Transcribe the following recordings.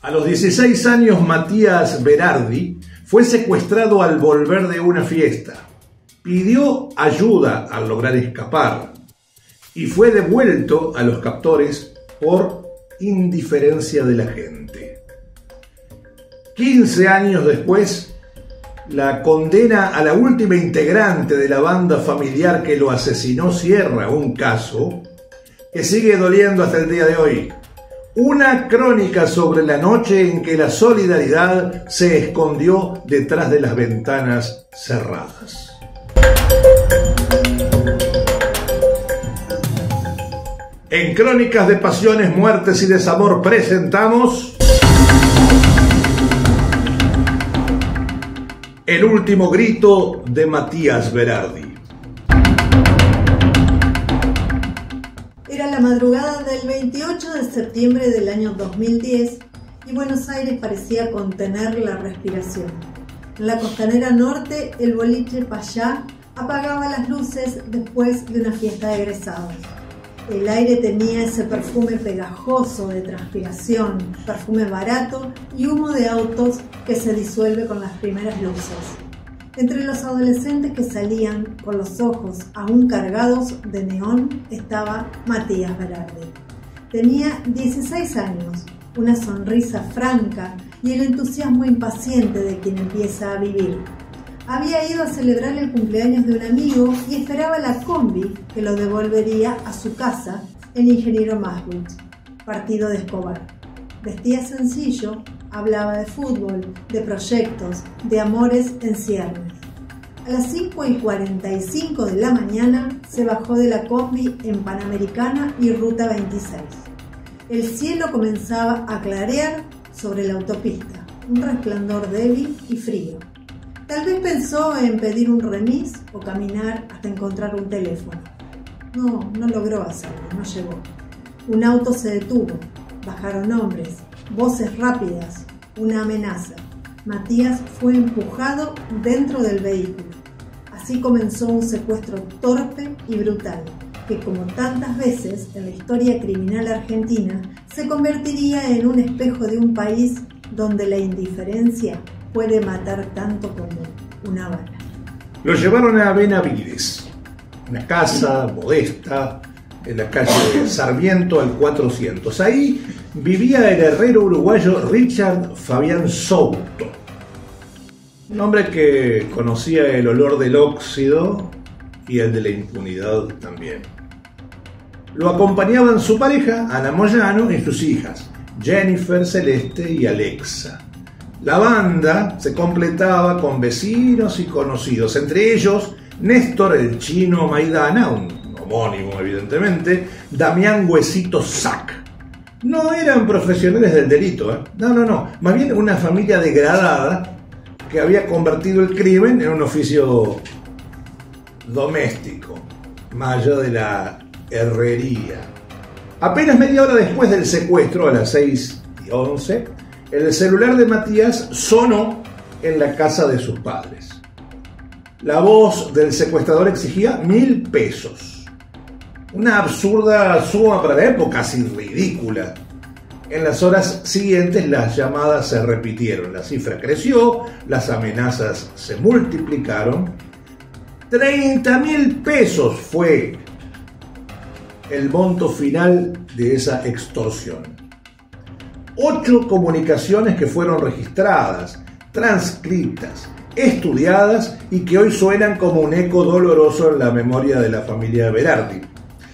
A los 16 años, Matías Berardi fue secuestrado al volver de una fiesta. Pidió ayuda al lograr escapar y fue devuelto a los captores por indiferencia de la gente. 15 años después, la condena a la última integrante de la banda familiar que lo asesinó cierra un caso que sigue doliendo hasta el día de hoy. Una crónica sobre la noche en que la solidaridad se escondió detrás de las ventanas cerradas. En Crónicas de Pasiones, Muertes y Desamor presentamos El último grito de Matías Berardi. Era la madrugada del 28 de septiembre del año 2010 y Buenos Aires parecía contener la respiración. En la costanera norte, el boliche Payá apagaba las luces después de una fiesta de egresados. El aire tenía ese perfume pegajoso de transpiración, perfume barato y humo de autos que se disuelve con las primeras luces. Entre los adolescentes que salían con los ojos aún cargados de neón estaba Matías Berardi. Tenía 16 años, una sonrisa franca y el entusiasmo impaciente de quien empieza a vivir. Había ido a celebrar el cumpleaños de un amigo y esperaba la combi que lo devolvería a su casa en Ingeniero Maswich, partido de Escobar. Vestía sencillo, hablaba de fútbol, de proyectos, de amores en ciernes. A las 5:45 de la mañana se bajó de la combi en Panamericana y Ruta 26. El cielo comenzaba a clarear sobre la autopista, un resplandor débil y frío. Tal vez pensó en pedir un remis o caminar hasta encontrar un teléfono. No logró hacerlo, no llegó. Un auto se detuvo, bajaron hombres, voces rápidas, una amenaza. Matías fue empujado dentro del vehículo. Así comenzó un secuestro torpe y brutal, que como tantas veces en la historia criminal argentina, se convertiría en un espejo de un país donde la indiferencia puede matar tanto como una bala. Lo llevaron a Benavides, una casa modesta en la calle Sarmiento al 400. Ahí vivía el herrero uruguayo Richard Fabián Souto, un hombre que conocía el olor del óxido y el de la impunidad también. Lo acompañaban su pareja, Ana Moyano, y sus hijas, Jennifer, Celeste y Alexa. La banda se completaba con vecinos y conocidos, entre ellos Néstor el Chino Maidana, un homónimo evidentemente, Damián Huesito Sac. No eran profesionales del delito, no, más bien una familia degradada que había convertido el crimen en un oficio doméstico, más allá de la herrería. Apenas media hora después del secuestro, a las 6:11, el celular de Matías sonó en la casa de sus padres. La voz del secuestrador exigía 1.000 pesos. Una absurda suma para la época, casi ridícula. En las horas siguientes las llamadas se repitieron, la cifra creció, las amenazas se multiplicaron. 30.000 pesos fue el monto final de esa extorsión. 8 comunicaciones que fueron registradas, transcritas, estudiadas y que hoy suenan como un eco doloroso en la memoria de la familia Berardi.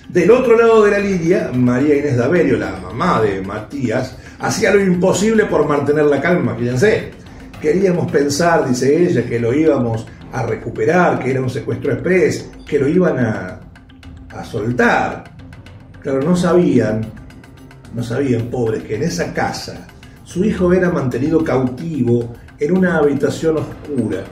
Del otro lado de la línea, María Inés Daverio, la mamá de Matías, hacía lo imposible por mantener la calma, fíjense. Queríamos pensar, dice ella, que lo íbamos a recuperar, que era un secuestro express, que lo iban a soltar. Claro, no sabían, pobres, que en esa casa su hijo era mantenido cautivo en una habitación oscura,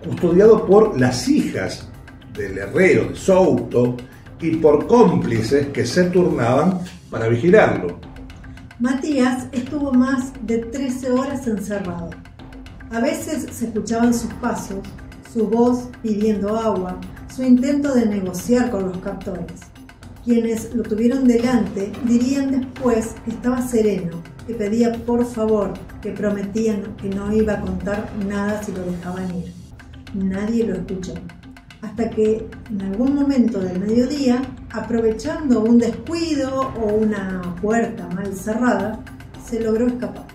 custodiado por las hijas del herrero de Souto y por cómplices que se turnaban para vigilarlo. Matías estuvo más de 13 horas encerrado. A veces se escuchaban sus pasos, su voz pidiendo agua, su intento de negociar con los captores. Quienes lo tuvieron delante dirían después que estaba sereno, que pedía por favor, que prometían que no iba a contar nada si lo dejaban ir. Nadie lo escuchó, hasta que en algún momento del mediodía, aprovechando un descuido o una puerta mal cerrada, se logró escapar.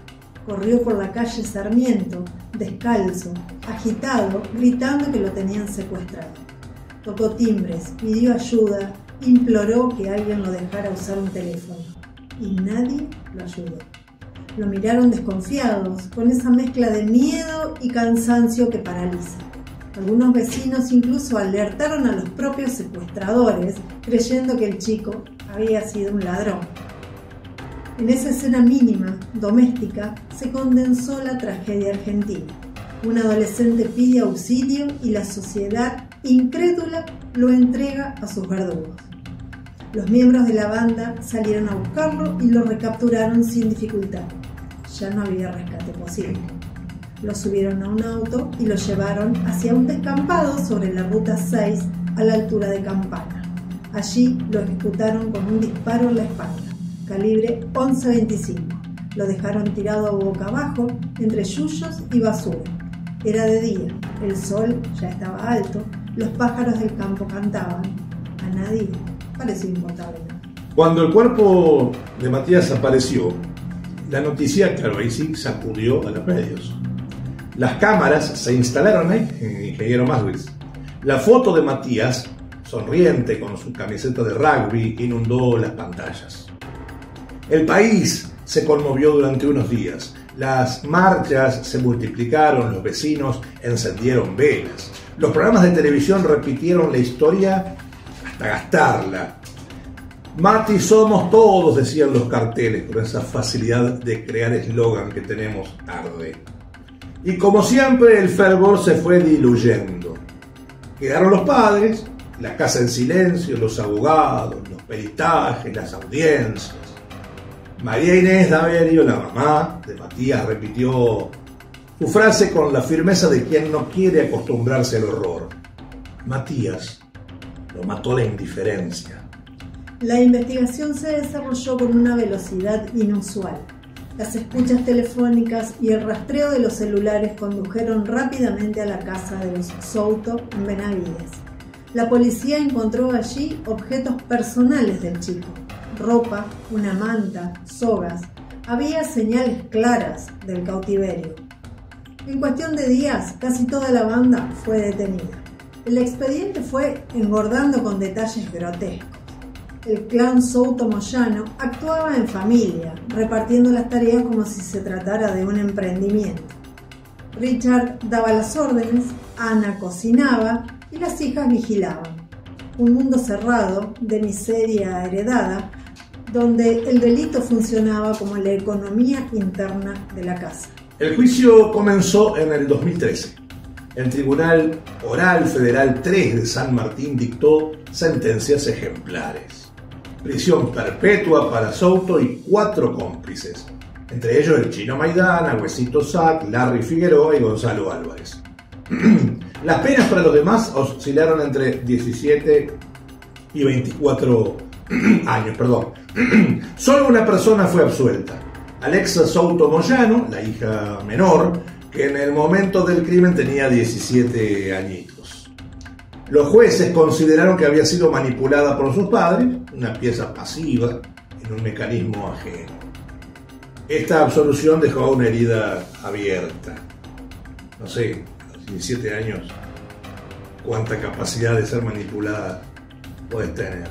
Corrió por la calle Sarmiento, descalzo, agitado, gritando que lo tenían secuestrado. Tocó timbres, pidió ayuda, imploró que alguien lo dejara usar un teléfono, y nadie lo ayudó. Lo miraron desconfiados, con esa mezcla de miedo y cansancio que paraliza. Algunos vecinos incluso alertaron a los propios secuestradores, creyendo que el chico había sido un ladrón. En esa escena mínima, doméstica, se condensó la tragedia argentina. Un adolescente pide auxilio y la sociedad, incrédula, lo entrega a sus verdugos. Los miembros de la banda salieron a buscarlo y lo recapturaron sin dificultad. Ya no había rescate posible. Lo subieron a un auto y lo llevaron hacia un descampado sobre la ruta 6 a la altura de Campana. Allí lo ejecutaron con un disparo en la espalda, calibre 11.25. Lo dejaron tirado boca abajo entre yuyos y basura. Era de día, el sol ya estaba alto, los pájaros del campo cantaban. A nadie pareció importarle nada. Cuando el cuerpo de Matías apareció, la noticia, claro, ahí sí sacudió a los medios. Las cámaras se instalaron ahí, en Ingeniero Maswitz. La foto de Matías, sonriente con su camiseta de rugby, inundó las pantallas. El país se conmovió durante unos días. Las marchas se multiplicaron, los vecinos encendieron velas. Los programas de televisión repitieron la historia hasta gastarla. Mati somos todos, decían los carteles, con esa facilidad de crear eslogan que tenemos tarde. Y como siempre, el fervor se fue diluyendo. Quedaron los padres, la casa en silencio, los abogados, los peritajes, las audiencias. María Inés Daverio, la mamá de Matías, repitió su frase con la firmeza de quien no quiere acostumbrarse al horror. Matías lo mató la indiferencia. La investigación se desarrolló con una velocidad inusual. Las escuchas telefónicas y el rastreo de los celulares condujeron rápidamente a la casa de los Souto en Benavides. La policía encontró allí objetos personales del chico: ropa, una manta, sogas. Había señales claras del cautiverio. En cuestión de días, casi toda la banda fue detenida. El expediente fue engordando con detalles grotescos. El clan Souto Moyano actuaba en familia, repartiendo las tareas como si se tratara de un emprendimiento. Richard daba las órdenes, Ana cocinaba y las hijas vigilaban. Un mundo cerrado, de miseria heredada, donde el delito funcionaba como la economía interna de la casa. El juicio comenzó en el 2013. El Tribunal Oral Federal 3 de San Martín dictó sentencias ejemplares. Prisión perpetua para Souto y 4 cómplices, entre ellos el Chino Maidana, Huesito Sac, Larry Figueroa y Gonzalo Álvarez. Las penas para los demás oscilaron entre 17 y 24 años. Solo una persona fue absuelta: Alexa Souto Moyano, la hija menor, que en el momento del crimen tenía 17 añitos. Los jueces consideraron que había sido manipulada por sus padres, una pieza pasiva en un mecanismo ajeno. Esta absolución dejó una herida abierta. No sé, a los 17 años, cuánta capacidad de ser manipulada puedes tener.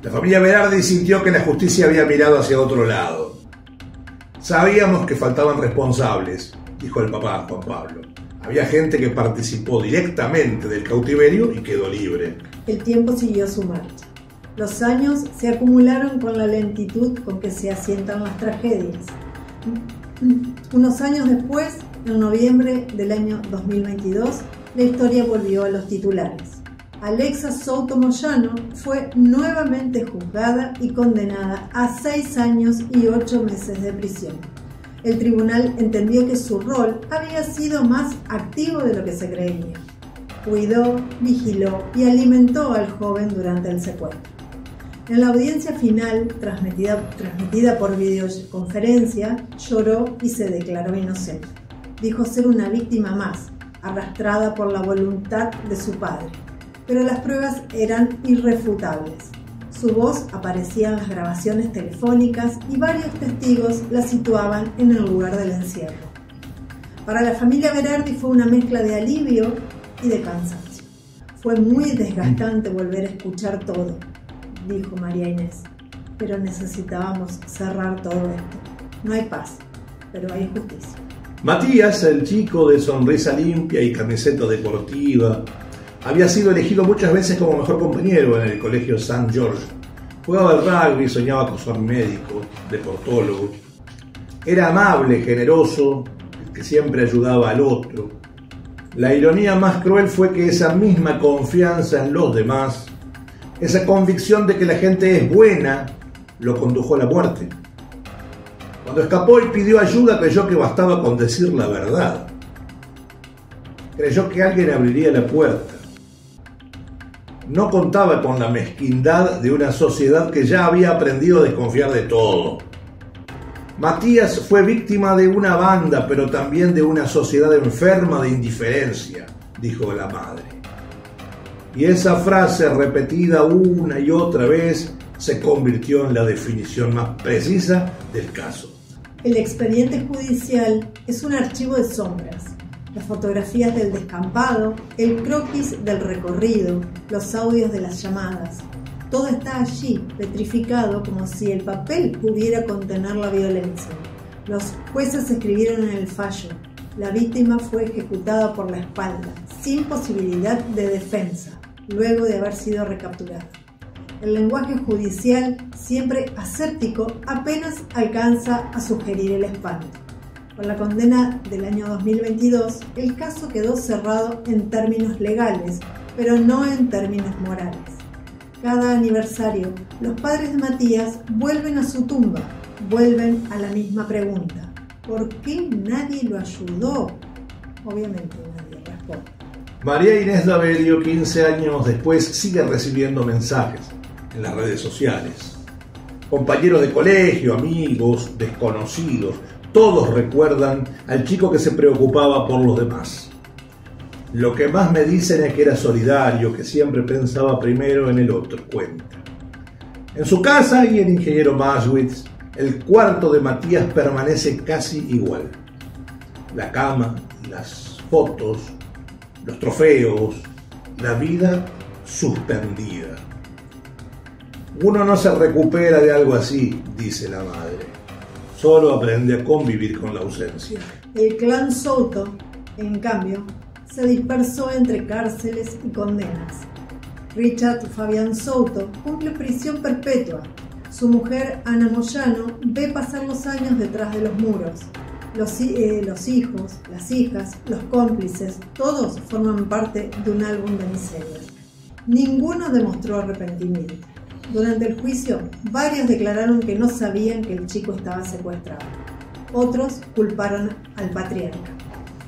La familia Berardi sintió que la justicia había mirado hacia otro lado. Sabíamos que faltaban responsables, dijo el papá Juan Pablo. Había gente que participó directamente del cautiverio y quedó libre. El tiempo siguió su marcha. Los años se acumularon con la lentitud con que se asientan las tragedias. Unos años después, en noviembre del año 2022, la historia volvió a los titulares. Alexa Souto Moyano fue nuevamente juzgada y condenada a 6 años y 8 meses de prisión. El tribunal entendió que su rol había sido más activo de lo que se creía. Cuidó, vigiló y alimentó al joven durante el secuestro. En la audiencia final, transmitida por videoconferencia, lloró y se declaró inocente. Dijo ser una víctima más, arrastrada por la voluntad de su padre, pero las pruebas eran irrefutables. Su voz aparecía en las grabaciones telefónicas y varios testigos la situaban en el lugar del encierro. Para la familia Berardi fue una mezcla de alivio y de cansancio. Fue muy desgastante volver a escuchar todo, dijo María Inés, pero necesitábamos cerrar todo esto. No hay paz, pero hay justicia. Matías, el chico de sonrisa limpia y camiseta deportiva, había sido elegido muchas veces como mejor compañero en el colegio St. George. Jugaba al rugby, soñaba con ser médico, deportólogo. Era amable, generoso, que siempre ayudaba al otro. La ironía más cruel fue que esa misma confianza en los demás, esa convicción de que la gente es buena, lo condujo a la muerte. Cuando escapó y pidió ayuda, creyó que bastaba con decir la verdad. Creyó que alguien abriría la puerta. No contaba con la mezquindad de una sociedad que ya había aprendido a desconfiar de todo. Matías fue víctima de una banda, pero también de una sociedad enferma de indiferencia, dijo la madre. Y esa frase, repetida una y otra vez, se convirtió en la definición más precisa del caso. El expediente judicial es un archivo de sombras. Las fotografías del descampado, el croquis del recorrido, los audios de las llamadas. Todo está allí, petrificado, como si el papel pudiera contener la violencia. Los jueces escribieron en el fallo: la víctima fue ejecutada por la espalda, sin posibilidad de defensa, luego de haber sido recapturada. El lenguaje judicial, siempre aséptico, apenas alcanza a sugerir el espanto. Con la condena del año 2022, el caso quedó cerrado en términos legales, pero no en términos morales. Cada aniversario, los padres de Matías vuelven a su tumba, vuelven a la misma pregunta: ¿por qué nadie lo ayudó? Obviamente nadie responde. María Inés Daverio, 15 años después, sigue recibiendo mensajes en las redes sociales. Compañeros de colegio, amigos, desconocidos, todos recuerdan al chico que se preocupaba por los demás. Lo que más me dicen es que era solidario, que siempre pensaba primero en el otro, cuenta. En su casa y el ingeniero Maschwitz, el cuarto de Matías permanece casi igual. La cama, las fotos, los trofeos, la vida suspendida. Uno no se recupera de algo así, dice la madre. Solo aprende a convivir con la ausencia. El clan Souto, en cambio, se dispersó entre cárceles y condenas. Richard Fabián Souto cumple prisión perpetua. Su mujer, Ana Moyano, ve pasar los años detrás de los muros. Los hijos, las hijas, los cómplices, todos forman parte de un álbum de miserias. Ninguno demostró arrepentimiento. Durante el juicio, varios declararon que no sabían que el chico estaba secuestrado. Otros culparon al patriarca.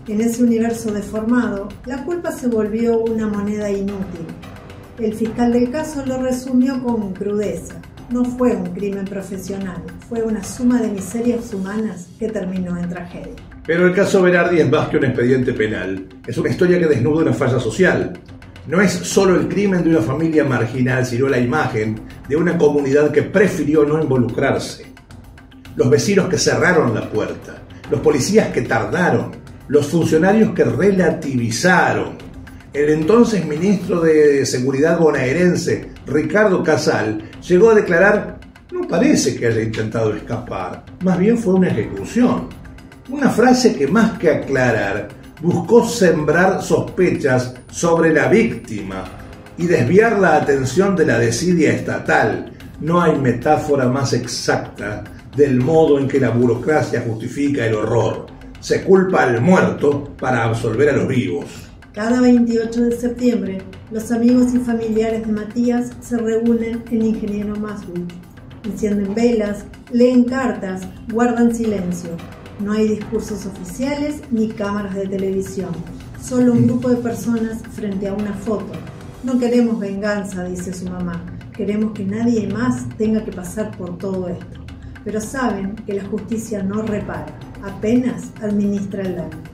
En ese universo deformado, la culpa se volvió una moneda inútil. El fiscal del caso lo resumió con crudeza. No fue un crimen profesional, fue una suma de miserias humanas que terminó en tragedia. Pero el caso Berardi es más que un expediente penal. Es una historia que desnuda una falla social. No es solo el crimen de una familia marginal, sino la imagen de una comunidad que prefirió no involucrarse. Los vecinos que cerraron la puerta, los policías que tardaron, los funcionarios que relativizaron. El entonces ministro de Seguridad bonaerense, Ricardo Casal, llegó a declarar: no parece que haya intentado escapar, más bien fue una ejecución. Una frase que, más que aclarar, buscó sembrar sospechas sobre la víctima y desviar la atención de la desidia estatal. No hay metáfora más exacta del modo en que la burocracia justifica el horror. Se culpa al muerto para absolver a los vivos. Cada 28 de septiembre, los amigos y familiares de Matías se reúnen en Ingeniero Maschwitz. Encienden velas, leen cartas, guardan silencio. No hay discursos oficiales ni cámaras de televisión. Solo un grupo de personas frente a una foto. No queremos venganza, dice su mamá. Queremos que nadie más tenga que pasar por todo esto. Pero saben que la justicia no repara, apenas administra el daño.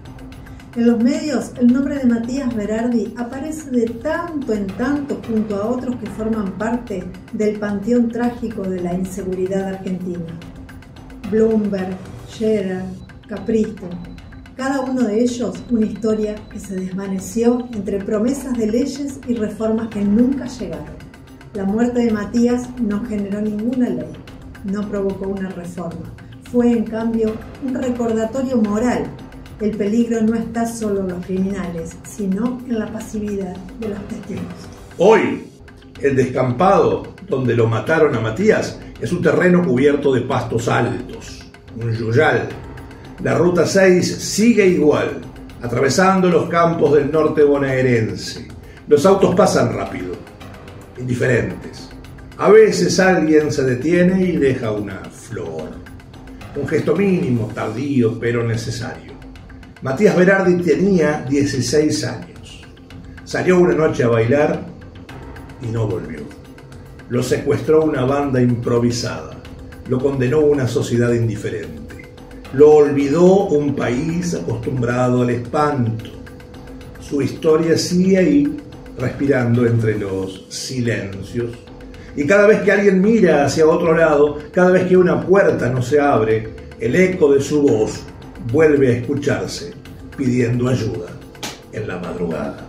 En los medios, el nombre de Matías Berardi aparece de tanto en tanto junto a otros que forman parte del panteón trágico de la inseguridad argentina. Bloomberg, Scherer, Capristo. Cada uno de ellos una historia que se desvaneció entre promesas de leyes y reformas que nunca llegaron. La muerte de Matías no generó ninguna ley, no provocó una reforma. Fue, en cambio, un recordatorio moral. El peligro no está solo en los criminales, sino en la pasividad de los testigos. Hoy, el descampado donde lo mataron a Matías es un terreno cubierto de pastos altos, un yuyal. La Ruta 6 sigue igual, atravesando los campos del norte bonaerense. Los autos pasan rápido, indiferentes. A veces alguien se detiene y deja una flor. Un gesto mínimo, tardío, pero necesario. Matías Berardi tenía 16 años. Salió una noche a bailar y no volvió. Lo secuestró una banda improvisada. Lo condenó una sociedad indiferente. Lo olvidó un país acostumbrado al espanto. Su historia sigue ahí, respirando entre los silencios. Y cada vez que alguien mira hacia otro lado, cada vez que una puerta no se abre, el eco de su voz vuelve a escucharse pidiendo ayuda en la madrugada.